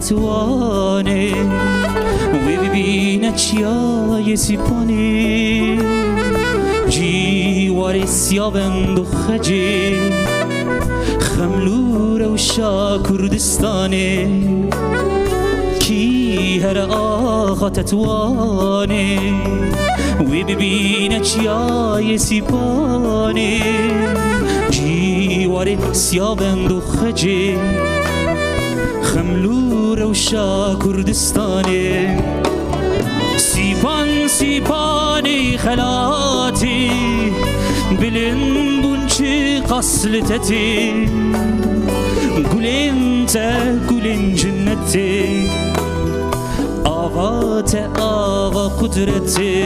تتوانه وببینه چیای سیپانی جیوار سیابند و خجی خملور و شا کردستانه کی هر آخا تتوانه وببینه چیای سیپانی جیوار سیابند و خجی خملور و شا کردستانه سیپان سیپانی خلاتی بلن بونچی قصلتتی گلین تا گلین جنتی آوا تا آوا قدرتی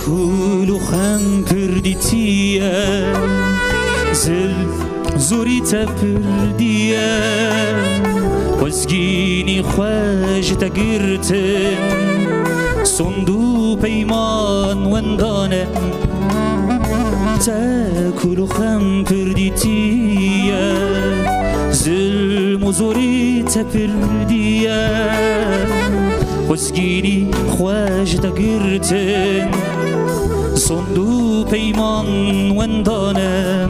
تکول خم پردیتیه زل زوری تپردیه وزگینی خوش تگرتن صندو پیمان وندانه تکول خم پردیتیه زل زوری تپردیه وزگینی خوش تگرتن صندو پیمان وندانم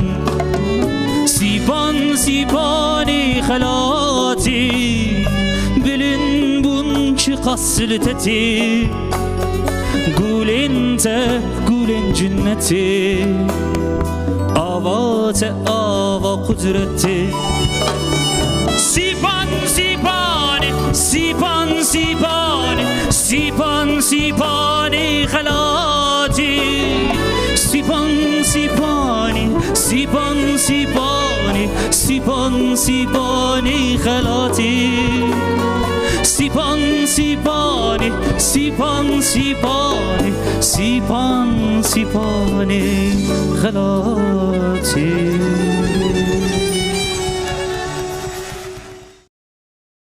سیپان سیپانی خلاتی بلن بون چی قصلتتی گولن تا گولن جنتی آوا تا آوا قدرتی سیپان سیپانی سیپان سیپانی سیپان سیپانی خلاتی سیپان سیپانی سیپان سیپانی سیپان سیپانی خلاتی سیپان سیپانی سیپان سیپانی سیپان سیپانی خلاتی